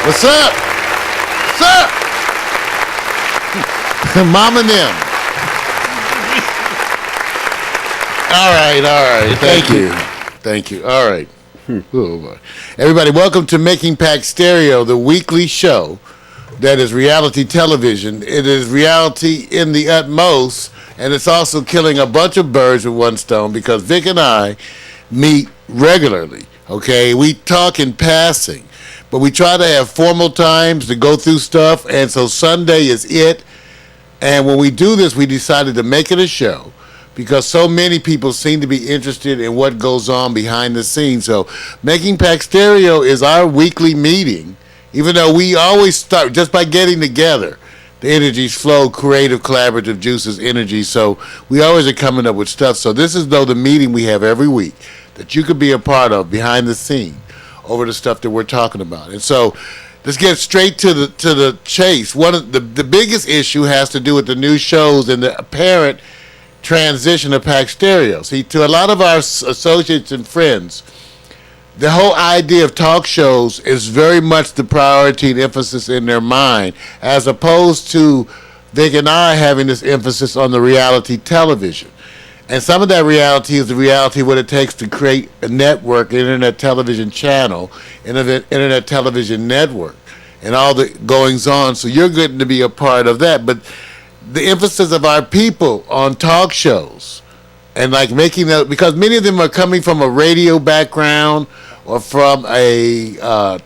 What's up? What's up? Mom and them. All right. Thank you. All right. Oh, boy. Everybody, welcome to Making Pack Stereo, the weekly show that is reality television. It is reality in the utmost, and it's also killing a bunch of birds with one stone because Vic and I meet regularly, okay? We talk in passing, but we try to have formal times to go through stuff, and so Sunday is it. And when we do this, we decided to make it a show because so many people seem to be interested in what goes on behind the scenes. So Making Pack Stereo is our weekly meeting, even though we always start just by getting together. The energies flow, creative, collaborative juices, energy. So we always are coming up with stuff. So this is, though, the meeting we have every week that you could be a part of behind the scene over the stuff that we're talking about. And so let's get straight to the chase. One of the biggest issue has to do with the new shows and the apparent transition of Pack Stereo. See, to a lot of our associates and friends, the whole idea of talk shows is very much the priority and emphasis in their mind, as opposed to Vic and I having this emphasis on the reality television. And some of that reality is the reality of what it takes to create a network, an internet television channel, internet television network. and all the goings on. So you're getting to be a part of that. But the emphasis of our people on talk shows and like making that, because many of them are coming from a radio background or from a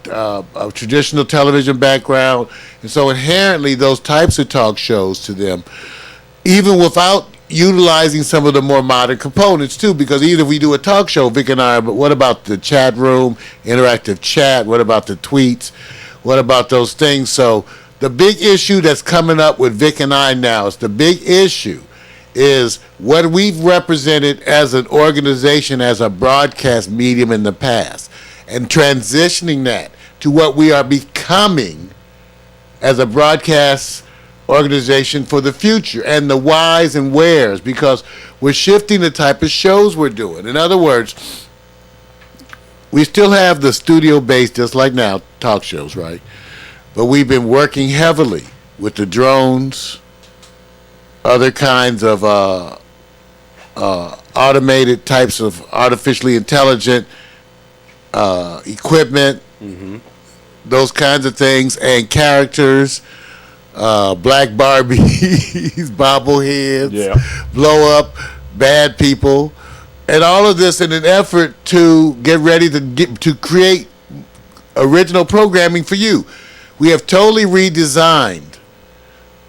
traditional television background, and so inherently those types of talk shows to them, even without utilizing some of the more modern components too, because either we do a talk show, Vic and I, but what about the chat room, interactive chat? What about the tweets? What about those things? So the big issue that's coming up with Vic and I now is the big issue is what we've represented as an organization, as a broadcast medium in the past, and transitioning that to what we are becoming as a broadcast organization for the future, and the whys and wheres, because we're shifting the type of shows we're doing. In other words, we still have the studio-based, just like now, talk shows, right? But we've been working heavily with the drones, other kinds of automated types of artificially intelligent equipment, those kinds of things, and characters, black Barbies, bobbleheads, blow up, bad people, and all of this in an effort to get ready to create original programming for you. We have totally redesigned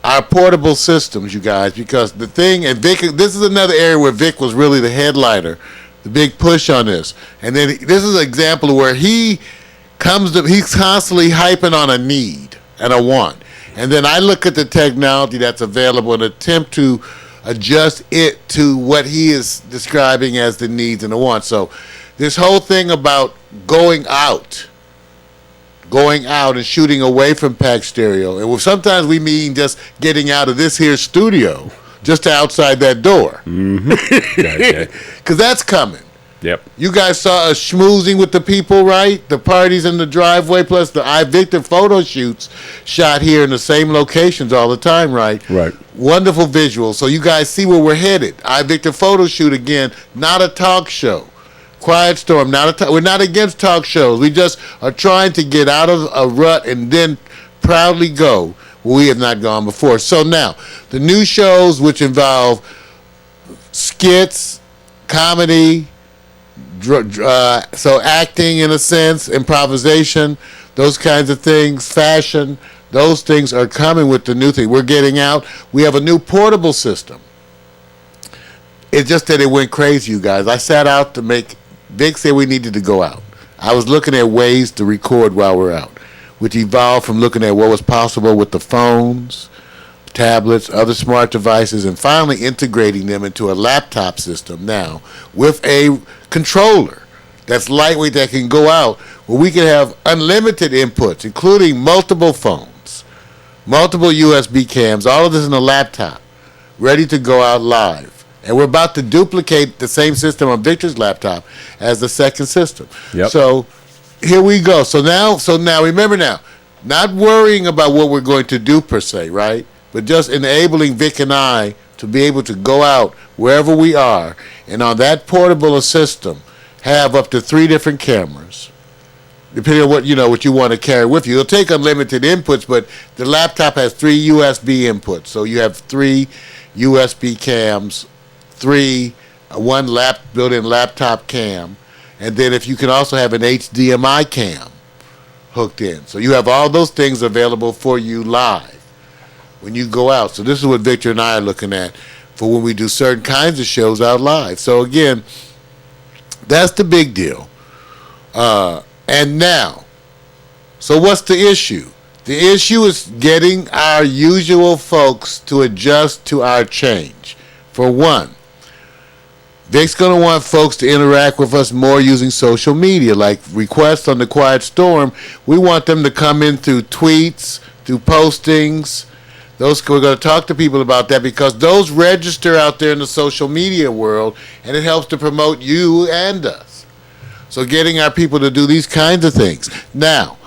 our portable systems, you guys, because the thing, and Vic, this is another area where Vic was really the headliner, the big push on this. And then this is an example of where he's constantly hyping on a need and a want. And then I look at the technology that's available and attempt to adjust it to what he is describing as the needs and the wants. So this whole thing about going out and shooting away from Pack Stereo. And sometimes we mean just getting out of this here studio, just outside that door. Because that's coming. Yep. You guys saw us schmoozing with the people, right? The parties in the driveway, plus the iVictor photo shoots shot here in the same locations all the time, right? Right. Wonderful visuals. So you guys see where we're headed. iVictor photo shoot, again, not a talk show. Quiet Storm, we're not against talk shows. We just are trying to get out of a rut and then proudly go where we have not gone before. So now, the new shows, which involve skits, comedy, so acting in a sense, improvisation, those kinds of things, fashion, those things are coming with the new thing. We're getting out. We have a new portable system. It's just that it went crazy, you guys. I sat out to make Vic said we needed to go out. I was looking at ways to record while we're out, which evolved from looking at what was possible with the phones, tablets, other smart devices, and finally integrating them into a laptop system now with a controller that's lightweight that can go out, where we can have unlimited inputs, including multiple phones, multiple USB cams, all of this in a laptop, ready to go out live. And we're about to duplicate the same system on Victor's laptop as the second system. Yep. So here we go. So now, remember now, not worrying about what we're going to do per se, right? But just enabling Vic and I to be able to go out wherever we are, and on that portable system, have up to 3 different cameras, depending on what you want to carry with you. It'll take unlimited inputs, but the laptop has 3 USB inputs, so you have 3 USB cams. 1 built-in laptop cam, and then if you can also have an HDMI cam hooked in. So you have all those things available for you live when you go out. So this is what Victor and I are looking at for when we do certain kinds of shows out live. So again, that's the big deal. And now, so what's the issue? The issue is getting our usual folks to adjust to our change. For one, Vic's going to want folks to interact with us more using social media, like requests on the Quiet Storm. We want them to come in through tweets, through postings. We're going to talk to people about that, because those register out there in the social media world, and it helps to promote you and us. So getting our people to do these kinds of things. Now,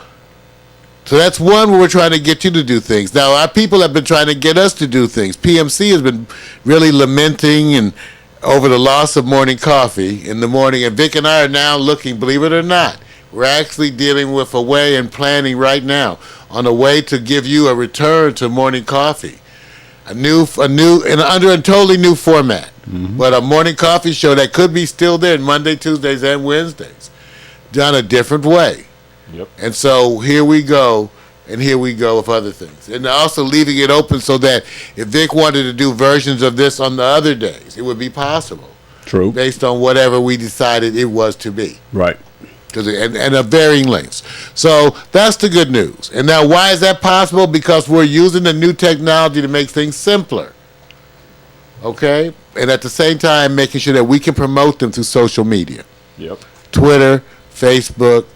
so that's one where we're trying to get you to do things. Now, our people have been trying to get us to do things. PMC has been really lamenting and over the loss of morning coffee in the morning, and Vic and I are now looking, believe it or not, We're actually dealing with a way and planning right now on a way to give you a return to morning coffee. Under a totally new format. Mm-hmm. But a morning coffee show that could be still there Monday, Tuesdays, and Wednesdays, done a different way. Yep. And so here we go, and here we go with other things. And also leaving it open so that if Vic wanted to do versions of this on the other days, it would be possible. True. Based on whatever we decided it was to be. Right. And of varying lengths. So that's the good news. And now why is that possible? Because we're using the new technology to make things simpler. Okay? And at the same time, making sure that we can promote them through social media. Yep. Twitter, Facebook,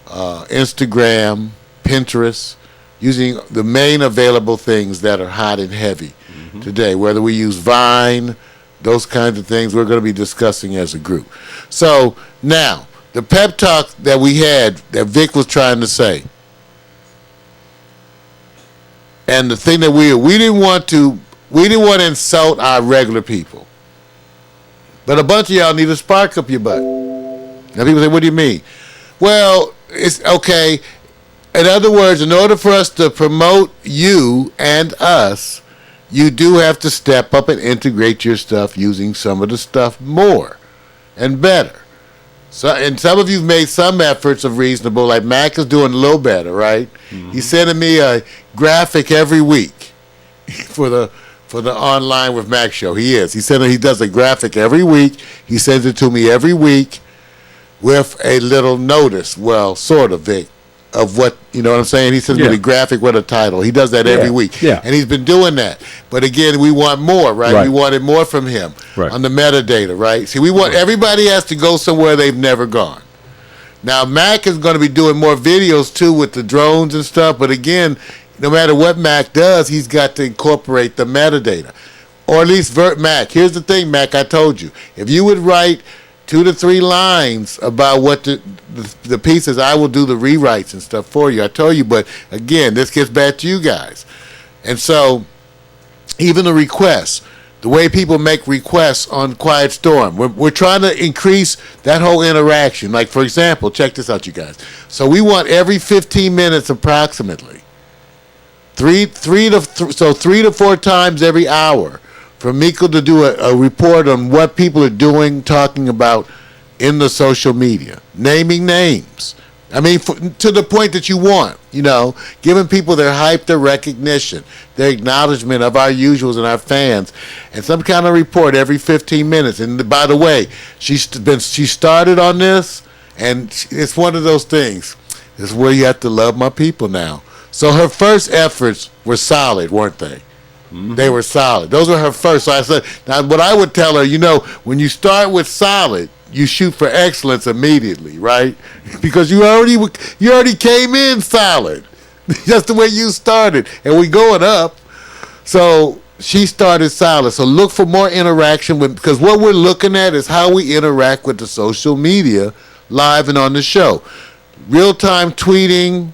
Instagram, Pinterest, using the main available things that are hot and heavy today. Whether we use Vine, those kinds of things we're going to be discussing as a group. So now, the pep talk that we had, that Vic was trying to say, and the thing that we didn't want to insult our regular people, but a bunch of y'all need to spark up your butt. Now people say, what do you mean? Well, it's okay. In other words, in order for us to promote you and us, you do have to step up and integrate your stuff using some of the stuff more and better. So, and some of you've made some efforts of reasonable, like Mac is doing a little better, right? Mm-hmm. He's sending me a graphic every week for the Online with Mac show. He does a graphic every week. He sends it to me every week with a little notice, well, sort of, Vic, of what, you know what I'm saying? He sends me the graphic with a title. He does that every week. Yeah. And he's been doing that. But again, we want more, right? We wanted more from him on the metadata, right? See, everybody has to go somewhere they've never gone. Now, Mac is going to be doing more videos, too, with the drones and stuff. But again, no matter what Mac does, he's got to incorporate the metadata. Or at least Mac. Here's the thing, Mac, I told you. If you would write 2 to 3 lines about what the pieces, I will do the rewrites and stuff for you. I told you, but again, this gets back to you guys. And so, even the requests, the way people make requests on Quiet Storm, we're trying to increase that whole interaction. Like, for example, check this out, you guys. So we want every 15 minutes approximately, 3 to 4 times every hour, for Miko to do a report on what people are doing, talking about in the social media, naming names. I mean, to the point that you want, giving people their hype, their recognition, their acknowledgement of our usuals and our fans, and some kind of report every 15 minutes. And by the way, she started on this, and it's one of those things. It's where you have to love my people now. So her first efforts were solid, weren't they? Mm-hmm. They were solid. Those were her first. So I said, now what I would tell her, when you start with solid, you shoot for excellence immediately, right? Because you already came in solid. That's the way you started, and we going up. So she started solid. So look for more interaction because what we're looking at is how we interact with the social media, live and on the show, real time tweeting.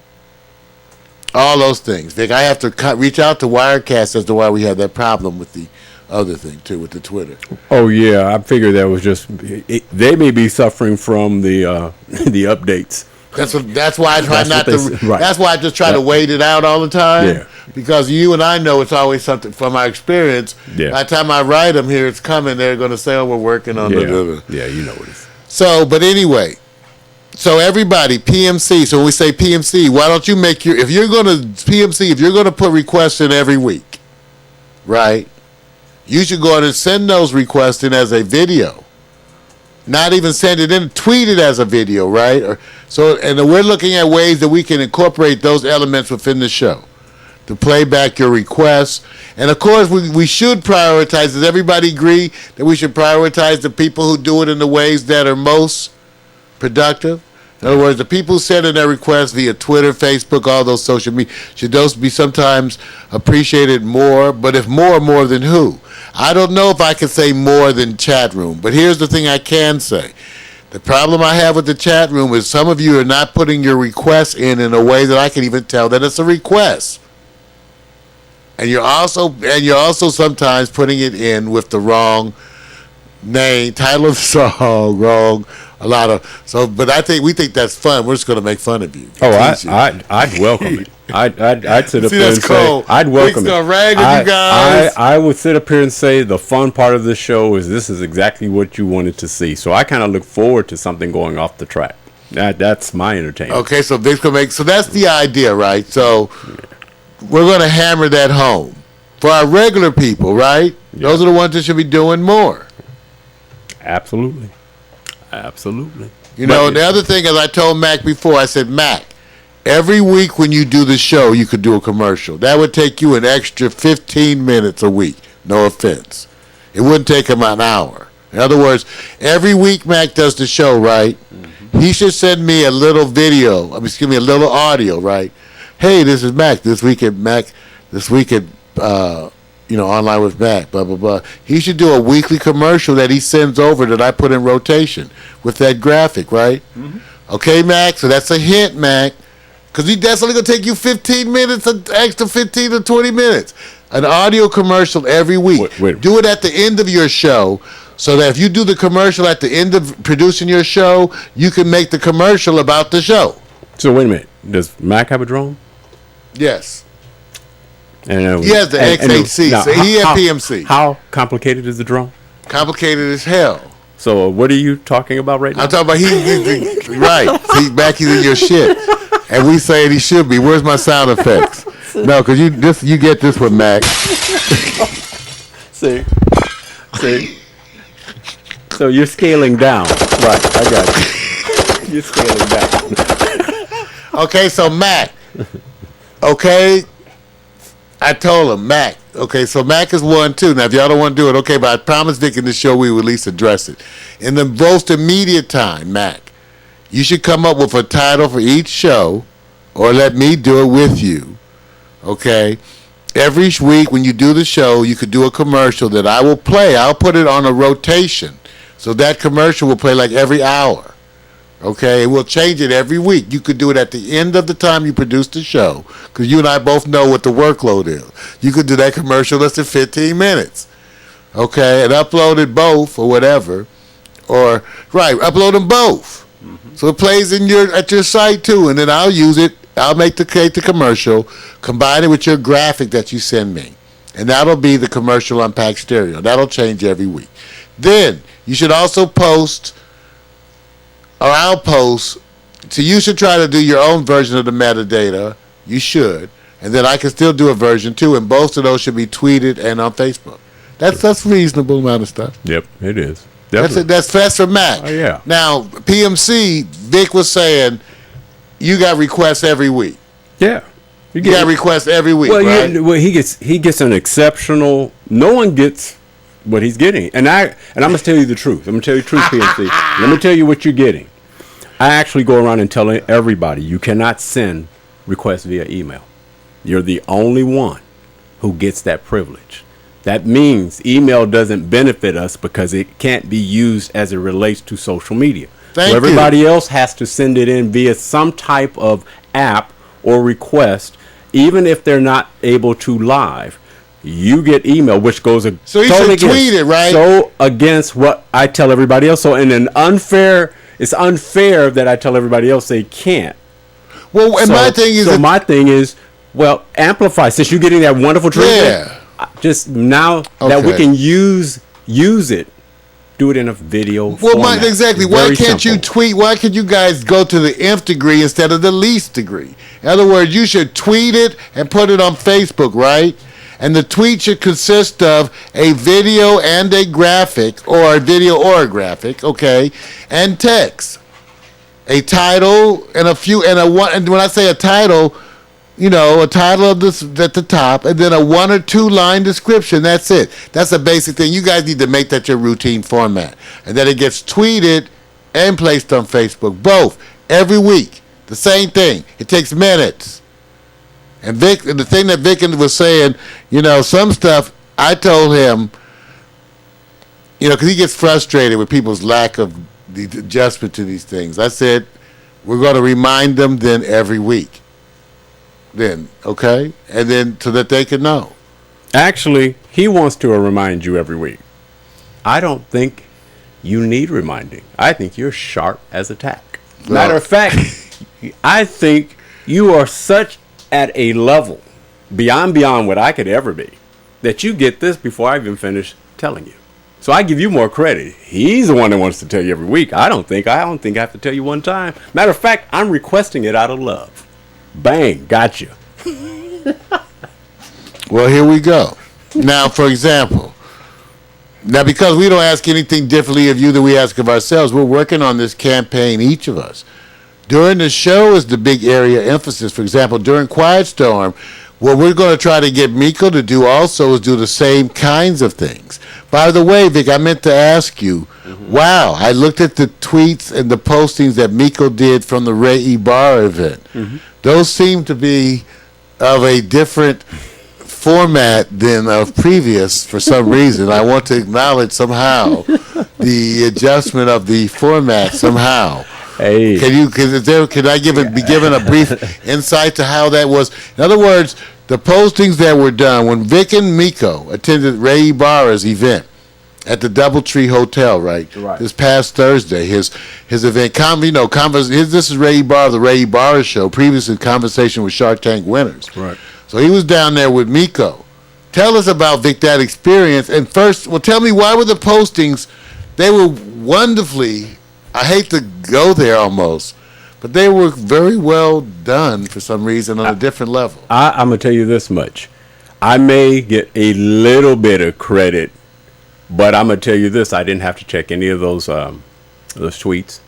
All those things. Vic, I have to reach out to Wirecast as to why we have that problem with the other thing, too, with the Twitter. Oh, yeah. I figured that was just... they may be suffering from the updates. That's why I try That's why I just try to wait it out all the time. Yeah. Because you and I know it's always something from our experience. Yeah. By the time I write them here, it's coming. They're going to say, we're working on the... Yeah, you know what it is. So, but anyway... So everybody, PMC. So when we say PMC, why don't you make if you're going to put requests in every week, right? You should go ahead and send those requests in as a video. Not even send it in, tweet it as a video, right? And we're looking at ways that we can incorporate those elements within the show to play back your requests. And of course, we should prioritize. Does everybody agree that we should prioritize the people who do it in the ways that are most productive? In other words, the people who send in their requests via Twitter, Facebook, all those social media, should those be sometimes appreciated more? But if more than who? I don't know if I can say more than chat room, but here's the thing I can say. The problem I have with the chat room is some of you are not putting your requests in a way that I can even tell that it's a request. And you're also sometimes putting it in with the wrong name, title of the song wrong. A lot of but we think that's fun. We're just going to make fun of you. Oh, Tease you. I'd welcome it. I'd sit up See, there that's and cold. say, I'd welcome Rick's it. gonna rag on you guys. I would sit up here and say the fun part of the show is this is exactly what you wanted to see. So I kind of look forward to something going off the track. That's my entertainment. Okay, so Vic's gonna make. So that's the idea, right? So we're gonna hammer that home for our regular people, right? Yeah. Those are the ones that should be doing more. Absolutely. You know, the other thing, as I told Mac before, I said, Mac, every week when you do the show, you could do a commercial. That would take you an extra 15 minutes a week. No offense. It wouldn't take him an hour. In other words, every week Mac does the show, right? Mm-hmm. He should send me a little video. Excuse me, a little audio, right? Hey, this is Mac. This week at Online with Mac, blah, blah, blah. He should do a weekly commercial that he sends over that I put in rotation with that graphic, right? Mm-hmm. Okay, Mac? So that's a hint, Mac. Because that's only going to take you 15 minutes, an extra 15 to 20 minutes. An audio commercial every week. Wait. Do it at the end of your show so that if you do the commercial at the end of producing your show, you can make the commercial about the show. So wait a minute. Does Mac have a drone? Yes. And, he has the XHC, so he had PMC. How complicated is the drone? Complicated as hell. So what are you talking about right now? I'm talking about he's right. See, Mac, he's in your shit. And we saying he should be. Where's my sound effects? No, because you get this one, Mac. See. So you're scaling down. Right, I got you. You're scaling down. Okay, so Mac. Okay. I told him, Mac. Okay, so Mac is one, too. Now, if y'all don't want to do it, okay, but I promised Vic in the show we would at least address it. In the most immediate time, Mac, you should come up with a title for each show, or let me do it with you, okay? Every week when you do the show, you could do a commercial that I will play. I'll put it on a rotation, so that commercial will play like every hour, okay? We'll change it every week. You could do it at the end of the time you produce the show, because you and I both know what the workload is. You could do that commercial less than 15 minutes, okay? And upload it both or whatever, or, right, upload them both. So it plays at your site too, and then I'll use it. I'll make the commercial, combine it with your graphic that you send me, and that'll be the commercial on Pack Stereo. That'll change every week. Then you should also post, or I'll post. So you should try to do your own version of the metadata. You should, and then I can still do a version too, and both of those should be tweeted and on Facebook. That's reasonable amount of stuff. Yep, it is. That's fast for Mac. Oh, yeah. Now, PMC, Vic was saying, you got requests every week. Yeah. You got requests every week, well, right? He gets an exceptional. No one gets what he's getting, and I'm gonna tell you the truth. I'm gonna tell you the truth, PMC. Let me tell you what you're getting. I actually go around and tell everybody you cannot send requests via email. You're the only one who gets that privilege. That means email doesn't benefit us because it can't be used as it relates to social media. Thank so everybody else has to send it in via some type of app or request, even if they're not able to live. You get email, which goes so you totally should tweet it, right? So against what I tell everybody else. So it's unfair that I tell everybody else they can't. Well, and my thing is, well, amplify since you're getting that wonderful treatment. Yeah. Just now that we can use it, do it in a video format. Exactly. Why can't you tweet? Why could you guys go to the nth degree instead of the least degree? In other words, you should tweet it and put it on Facebook, right? And the tweet should consist of a video and a graphic, or a video or a graphic, okay, and text, a title and and when I say a title, you know, a title of this at the top, and then a 1 or 2 line description. That's it. That's a basic thing. You guys need to make that your routine format, and then it gets tweeted and placed on Facebook, both every week. The same thing. It takes minutes. And Vic, the thing that Vic was saying, you know, some stuff I told him, you know, because he gets frustrated with people's lack of the adjustment to these things. I said, we're going to remind them then every week. Then, okay? And then so that they can know. Actually, he wants to remind you every week. I don't think you need reminding. I think you're sharp as a tack. Matter of fact, I think you are such at a level beyond what I could ever be that you get this before I even finish telling you. So I give you more credit. He's the one that wants to tell you every week. I don't think I have to tell you one time. Matter of fact, I'm requesting it out of love. Bang, gotcha. Well, here we go. Now, for example, because we don't ask anything differently of you than we ask of ourselves, we're working on this campaign, each of us. During the show is the big area emphasis. For example, during Quiet Storm, what we're going to try to get Miko to do also is do the same kinds of things. By the way, Vic, I meant to ask you, wow, I looked at the tweets and the postings that Miko did from the Ray Ibarra event. Those seem to be of a different format than of previous for some reason. I want to acknowledge somehow the adjustment of the format somehow. Hey. Can I be given a brief insight to how that was? In other words, the postings that were done when Vic and Miko attended Ray Ibarra's event at the DoubleTree Hotel, right? This past Thursday, his event. This is Ray Ibarra, the Ray Ibarra Show. Previously, Conversation with Shark Tank winners. Right. So he was down there with Miko. Tell us about, Vic, that experience. And first, tell me, why were the postings? They were wonderfully. I hate to go there almost, but they were very well done for some reason on a different level. I'm going to tell you this much. I may get a little bit of credit, but I'm going to tell you this. I didn't have to check any of those tweets.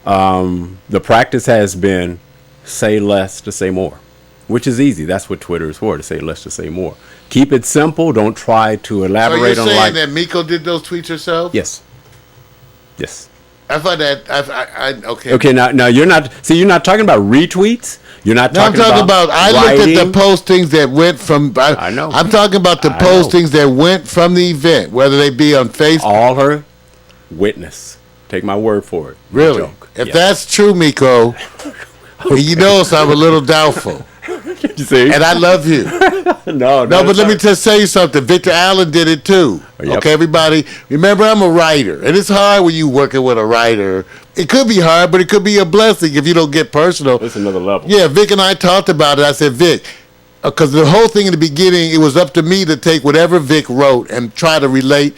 The practice has been say less to say more, which is easy. That's what Twitter is for, to say less to say more. Keep it simple. Don't try to elaborate on So you're saying that Miko did those tweets herself? Yes. I thought that okay. Okay, now you're not talking about retweets. You're not talking about I looked at the postings that went from I know. I'm talking about the postings that went from the event, whether they be on Facebook. All her witness. Take my word for it. Really? Joke. If that's true, Miko, you know, so I'm a little doubtful. You see? And I love you. No, but let me just tell you something. Victor Allen did it too. Yep. Okay, everybody. Remember, I'm a writer, and it's hard when you working with a writer. It could be hard, but it could be a blessing if you don't get personal. It's another level. Yeah, Vic and I talked about it. I said, Vic, because the whole thing in the beginning, it was up to me to take whatever Vic wrote and try to relate.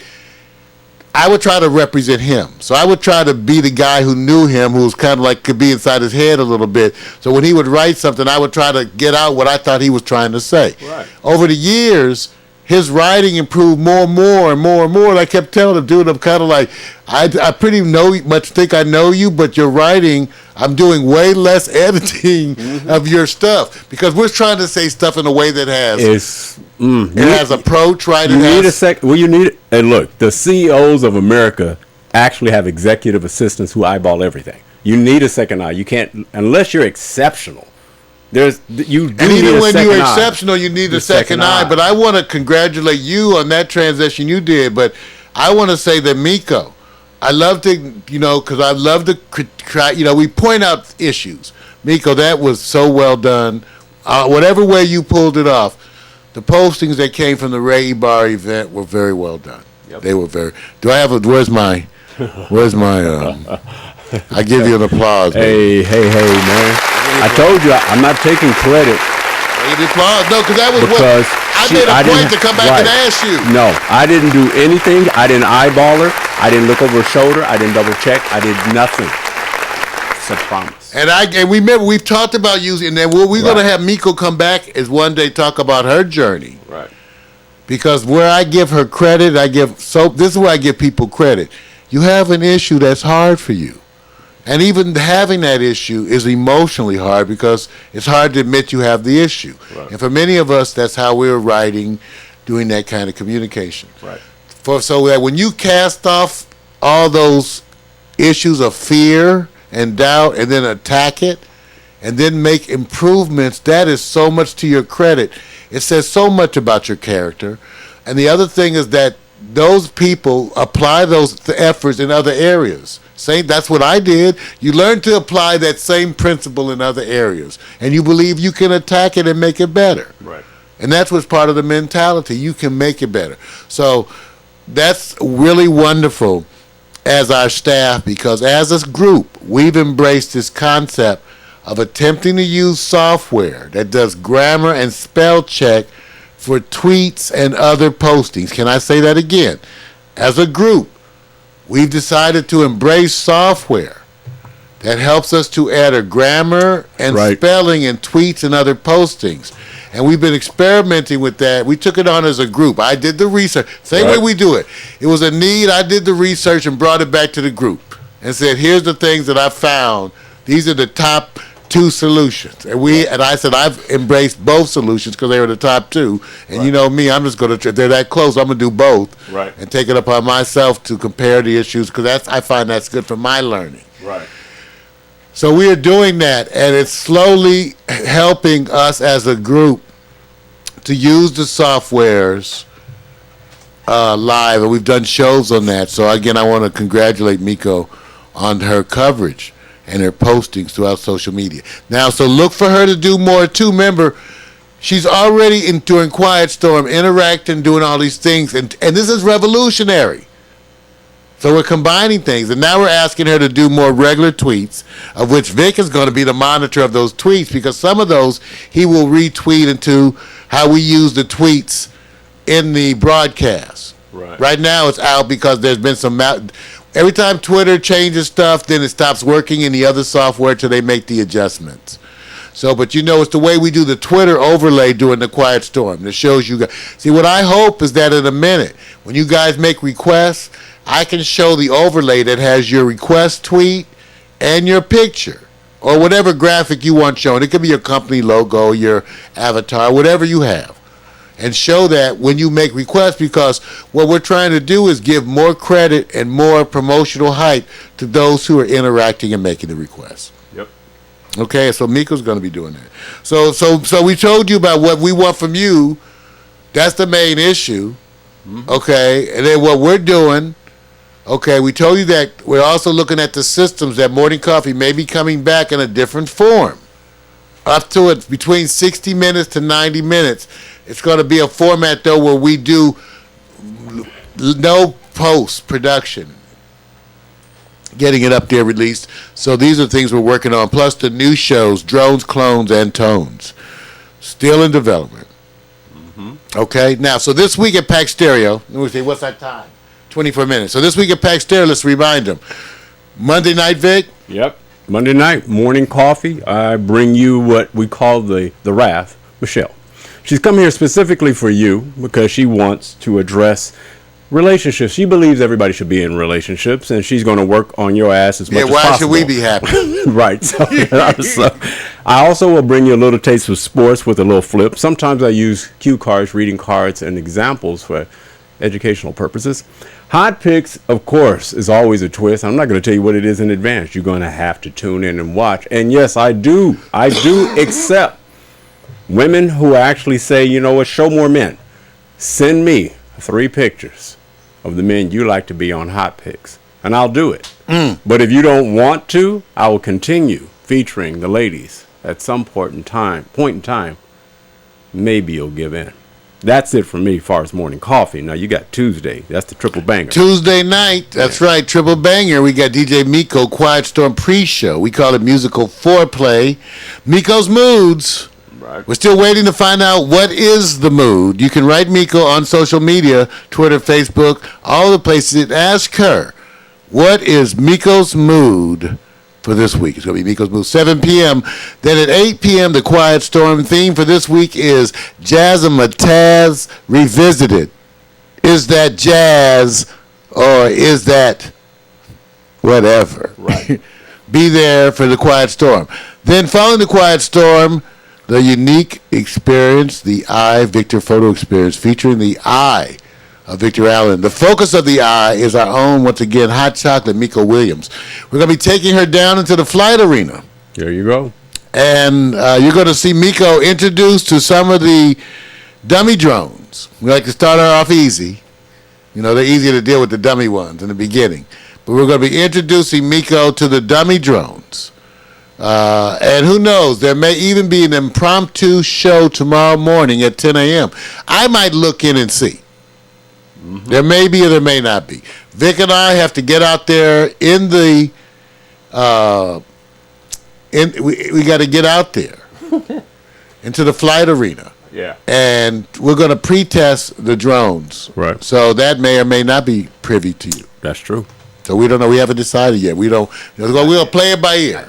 I would try to represent him. So I would try to be the guy who knew him, who was kind of like could be inside his head a little bit. So when he would write something, I would try to get out what I thought he was trying to say. Right. Over the years, his writing improved more and more and more and more. And I kept telling him, dude, I'm kind of like, I pretty much think I know you, but your writing, I'm doing way less editing of your stuff because we're trying to say stuff in a way that has it has approach, right? You need a sec. Well, you need. And look, the CEOs of America actually have executive assistants who eyeball everything. You need a second eye. You can't unless you're exceptional. And even when you're exceptional, you need a second eye. But I want to congratulate you on that transition you did. But I want to say that Miko, I love to, because I love to, we point out issues. Miko, that was so well done. Whatever way you pulled it off, the postings that came from the Ray Ibarra event were very well done. Yep. They were very. Where's my? I give you an applause. Hey, man. I told you I'm not taking credit. Applause. No, because that was what I made a point to come back and ask you. No, I didn't do anything. I didn't eyeball her. I didn't look over her shoulder. I didn't double check. I did nothing. It's a promise. And remember we've talked about using, and then what we're going to have Miko come back is one day talk about her journey. Right. Because where I give her credit, this is where I give people credit. You have an issue that's hard for you. And even having that issue is emotionally hard because it's hard to admit you have the issue. Right. And for many of us, that's how we're writing, doing that kind of communication. Right. So that when you cast off all those issues of fear and doubt and then attack it and then make improvements, that is so much to your credit. It says so much about your character. And the other thing is that those people apply those efforts in other areas. That's what I did. You learn to apply that same principle in other areas, and you believe you can attack it and make it better. Right. And that's what's part of the mentality. You can make it better. So that's really wonderful. as our staff because as a group, we've embraced this concept of attempting to use software that does grammar and spell check for tweets and other postings. Can I say that again? As a group, we've decided to embrace software that helps us to add a grammar and spelling in tweets and other postings. And we've been experimenting with that. We took it on as a group. I did the research. Same way we do it. It was a need. I did the research and brought it back to the group and said, here's the things that I found. These are the top 2 solutions. And I said, I've embraced both solutions because they were the top 2. And you know me, I'm just going to, if they're that close, I'm going to do both and take it upon myself to compare the issues because I find that's good for my learning. Right. So we are doing that, and it's slowly helping us as a group to use the softwares live, and we've done shows on that. So again, I want to congratulate Miko on her coverage and her postings throughout social media. Now, so look for her to do more too. Remember, she's already during Quiet Storm interacting, doing all these things, and this is revolutionary. So we're combining things, and now we're asking her to do more regular tweets, of which Vic is going to be the monitor of those tweets, because some of those he will retweet into how we use the tweets in the broadcast. Right now it's out because there's been some... Every time Twitter changes stuff, then it stops working in the other software till they make the adjustments. So, but it's the way we do the Twitter overlay during the Quiet Storm that shows you guys. See, what I hope is that in a minute, when you guys make requests, I can show the overlay that has your request tweet and your picture or whatever graphic you want shown. It could be your company logo, your avatar, whatever you have. And show that when you make requests, because what we're trying to do is give more credit and more promotional hype to those who are interacting and making the requests. Yep. Okay, so Miko's going to be doing that. So we told you about what we want from you. That's the main issue. Mm-hmm. Okay, and then what we're doing. Okay, we told you that we're also looking at the systems that Morning Coffee may be coming back in a different form. Up to it between 60 minutes to 90 minutes. It's going to be a format, though, where we do no post-production. Getting it up there released. So these are things we're working on. Plus the new shows, Drones, Clones, and Tones. Still in development. Mm-hmm. Okay, now, so this week at Pack Stereo, let me see, what's that time? 24 minutes. So this week at Pack Stereo, let's remind them. Monday night, Vic? Yep. Monday night, Morning Coffee. I bring you what we call the Wrath, Michelle. She's come here specifically for you because she wants to address relationships. She believes everybody should be in relationships, and she's going to work on your ass as much as possible. Yeah, why should we be happy? Right. So I also will bring you a little taste of sports with a little flip. Sometimes I use cue cards, reading cards, and examples for educational purposes. Hot Picks, of course, is always a twist. I'm not going to tell you what it is in advance. You're going to have to tune in and watch. And yes, I do accept women who actually say, you know what, show more men. Send me 3 pictures of the men you like to be on Hot Picks, and I'll do it. But if you don't want to, I will continue featuring the ladies at some point in time. Maybe you'll give in. That's it for me as far as Morning Coffee. Now you got Tuesday. That's the triple banger. Tuesday night. That's right. Triple banger. We got DJ Miko, Quiet Storm pre-show. We call it musical foreplay. Miko's Moods. Right. We're still waiting to find out what is the mood. You can write Miko on social media, Twitter, Facebook, all the places, and ask her, what is Miko's mood for this week? It's going to be Miko's Mood, 7 p.m. Then at 8 p.m., the Quiet Storm theme for this week is Jazzmatazz Revisited. Is that jazz or is that whatever? Right. Be there for the Quiet Storm. Then following the Quiet Storm, the unique experience, the Eye Victor photo experience featuring the Eye of Victor Allen. The focus of the Eye is our own, once again, hot chocolate, Miko Williams. We're going to be taking her down into the flight arena. There you go. And you're going to see Miko introduced to some of the dummy drones. We like to start her off easy. You know, they're easier to deal with the dummy ones in the beginning. But we're going to be introducing Miko to the dummy drones. And who knows, there may even be an impromptu show tomorrow morning at 10 a.m. I might look in and see. There may be or there may not be. Vic and I have to get out there in the. We got to get out there into the flight arena. Yeah. And we're going to pre-test the drones. Right. So that may or may not be privy to you. That's true. So we don't know. We haven't decided yet. We don't. We'll play it by ear.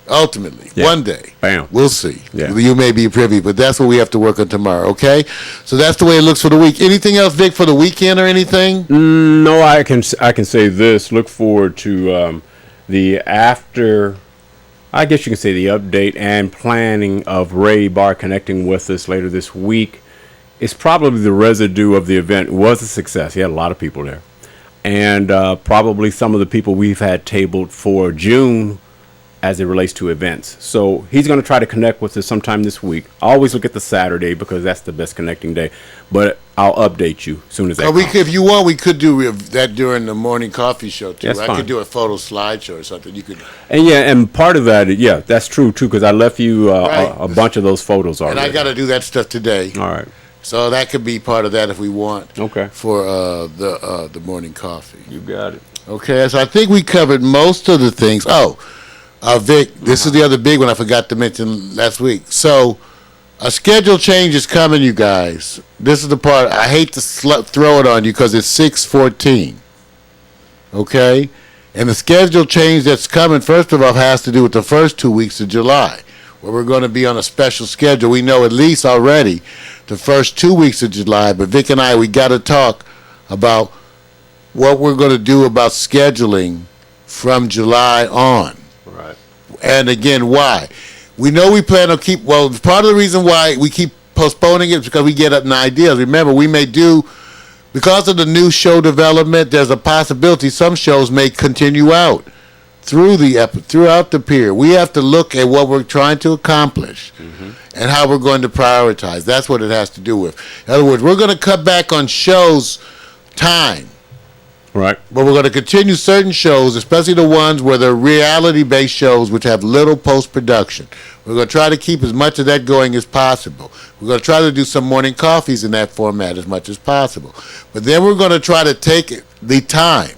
Ultimately, one day, bam, we'll see. Yeah. You may be privy, but that's what we have to work on tomorrow. Okay. So that's the way it looks for the week. Anything else, Vic, for the weekend or anything? No, I can say this. Look forward to the after. I guess you can say the update and planning of Ray Barr connecting with us later this week. It's probably the residue of the event. It was a success. He had a lot of people there. And probably some of the people we've had tabled for June as it relates to events. So he's going to try to connect with us sometime this week. I always look at the Saturday because that's the best connecting day. But I'll update you as soon as that comes. If you want, we could do that during the morning coffee show, too. That's I fine. could do a photo slideshow or something. You could. And part of that, that's true, too, because I left you Right. a bunch of those photos already. And I got to do that stuff today. All right. So that could be part of that if we want. Okay. For the morning coffee. You got it. Okay, so I think we covered most of the things. Vic, this is the other big one I forgot to mention last week. So, a schedule change is coming, you guys. This is the part I hate to throw it on you because it's 6/14. Okay, and the schedule change that's coming, first of all, has to do with the first 2 weeks of July, where we're going to be on a special schedule. We know at least already the first 2 weeks of July, but Vic and we got to talk about what we're going to do about scheduling from July on. Right. And again, why? We know we plan on part of the reason why we keep postponing it is because we get up ideas. Remember, we may do, because of the new show development, there's a possibility some shows may continue out throughout the period. We have to look at what we're trying to accomplish and how we're going to prioritize. That's what it has to do with. In other words, we're going to cut back on shows' time. Right. But we're going to continue certain shows, especially the ones where they're reality-based shows which have little post-production. We're going to try to keep as much of that going as possible. We're going to try to do some morning coffees in that format as much as possible. But then we're going to try to take the time,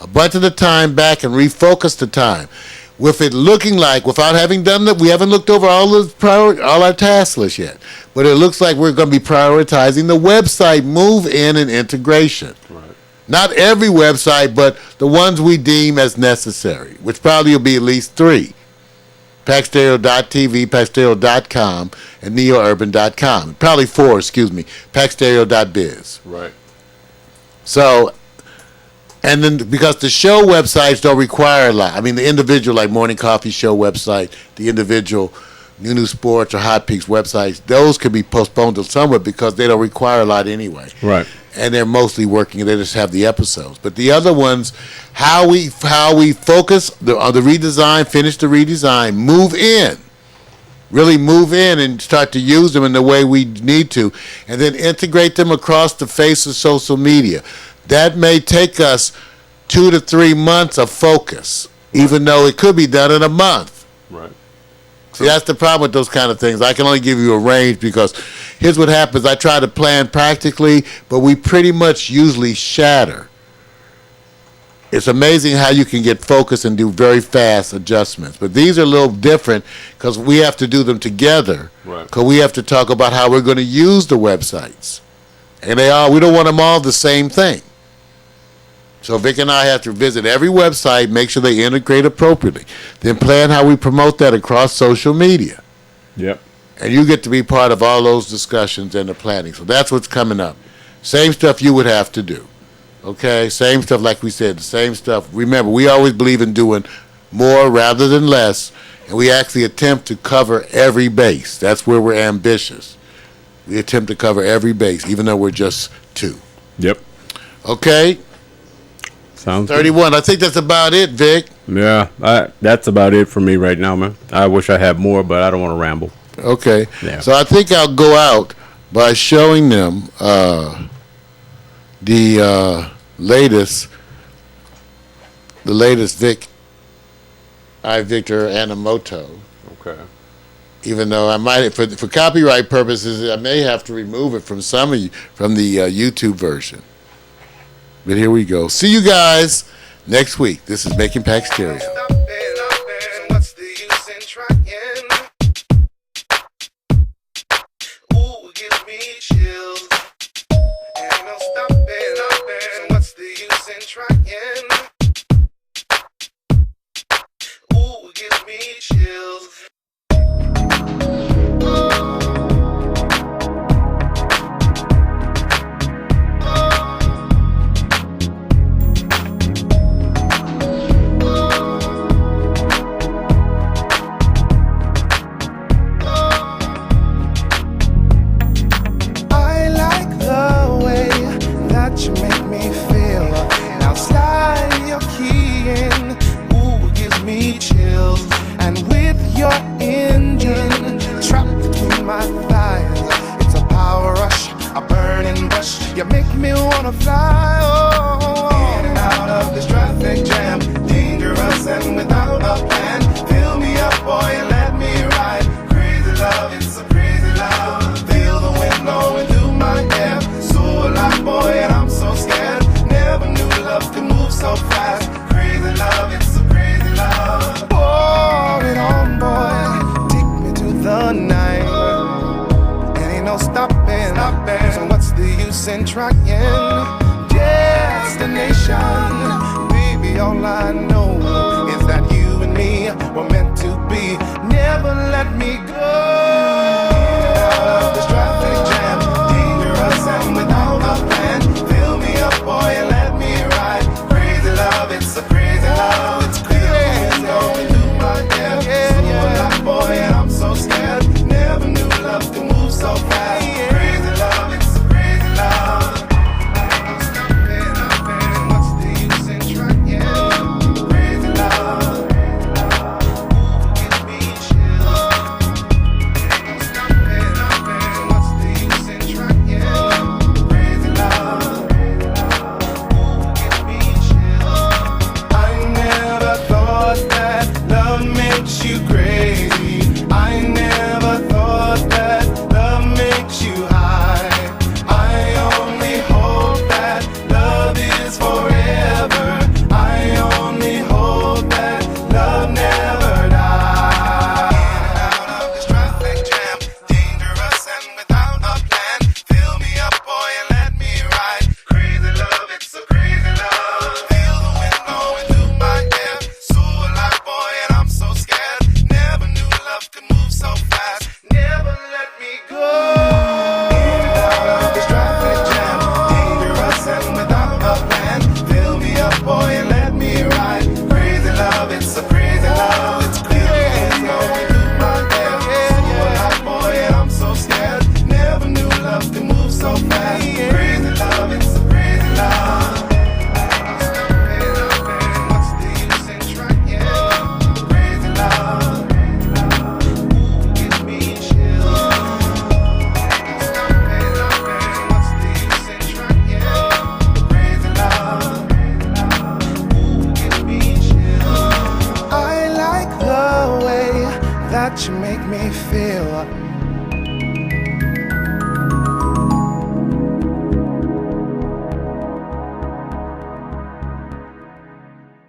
a bunch of the time back and refocus the time. With it looking like, without having done that, we haven't looked over all our task list yet. But it looks like we're going to be prioritizing the website move-in and integration. Right. Not every website, but the ones we deem as necessary, which probably will be at least 3. PackStereo.tv, PackStereo.com, and NeoUrban.com. Probably 4, PackStereo.biz. Right. So, and then because the show websites don't require a lot. I mean, the individual, like Morning Coffee Show website, the individual New Sports or Hot Peaks websites, those could be postponed to somewhat because they don't require a lot anyway. Right. And they're mostly working. They just have the episodes. But the other ones, how we focus on the redesign, finish the redesign, move in, really move in and start to use them in the way we need to, and then integrate them across the face of social media. That may take us 2 to 3 months of focus, even though it could be done in a month. Right. See, that's the problem with those kind of things. I can only give you a range because here's what happens. I try to plan practically, but we pretty much usually shatter. It's amazing how you can get focused and do very fast adjustments. But these are a little different because we have to do them together. Right. Because we have to talk about how we're going to use the websites. And we don't want them all the same thing. So Vic and I have to visit every website, make sure they integrate appropriately, then plan how we promote that across social media. Yep. And you get to be part of all those discussions and the planning. So that's what's coming up. Same stuff you would have to do. Okay? Same stuff like we said, the same stuff. Remember, we always believe in doing more rather than less, and we actually attempt to cover every base. That's where we're ambitious. We attempt to cover every base, even though we're just 2. Yep. Okay? Sounds 31. I think that's about it, Vic. good. Yeah, that's about it for me right now, man. I wish I had more, but I don't want to ramble. Okay. Yeah. So I think I'll go out by showing them the latest Victor Anamoto. Okay. Even though I might, for copyright purposes, I may have to remove it from from the YouTube version. But here we go. See you guys next week. This is Making Pack Stereo. What's the use in trying? Ooh, give me chills. Ain't no stopping. What's the use in trying? Ooh, give me chills. You make me feel. Now slide your key in. Ooh, gives me chills. And with your engine trapped between my thighs, it's a power rush, a burning rush. You make me wanna fly. Oh, in and out of this traffic jam, dangerous and without a plan. Fill me up, boy, and let me ride. Crazy love, it's a crazy love. Feel the wind blowing through my hair. So alive, boy, and I'm so scared. Never knew love could move so fast. Crazy love, it's a crazy love. Pour it on, boy. Take me to the night. And ain't no stopping. So what's the use in trying? Destination, baby, all I know is that you and me were meant to be. Never let me go. This traffic jam, dangerous and without a plan. Fill me up, boy, and let me ride. Crazy love, it's a crazy love. It's crazy, it's going through my hair. So alive, boy, and I'm so scared. Never knew love could move so fast. Crazy love, it's a crazy love. What's the use in trying? Crazy love. Give me chills. What's the use in trying? Crazy love. Give me chills. I never thought that love makes you crazy. I never thought that love makes you high. I only hope that love is forever. I only hope that love never dies. Out of this traffic jam, dangerous and without a plan. Fill me up, boy, and let me ride. Crazy love, it's a crazy love. Feel the wind blowing through my hair. So alive, boy, and I'm so scared. Never knew love could move so fast. Never let me go. Out of this traffic jam, dangerous and without a plan. Fill me up, boy, and let me ride. Crazy love, it's a crazy love. It's crazy, going through my hair. So alive, boy, and I'm so scared. Never knew love could move so fast. Crazy love, it's a crazy love. What's the use in trying? Crazy love. Give me chills. What's the use in trying? Crazy love. Give me chills. I like the way that you make me feel.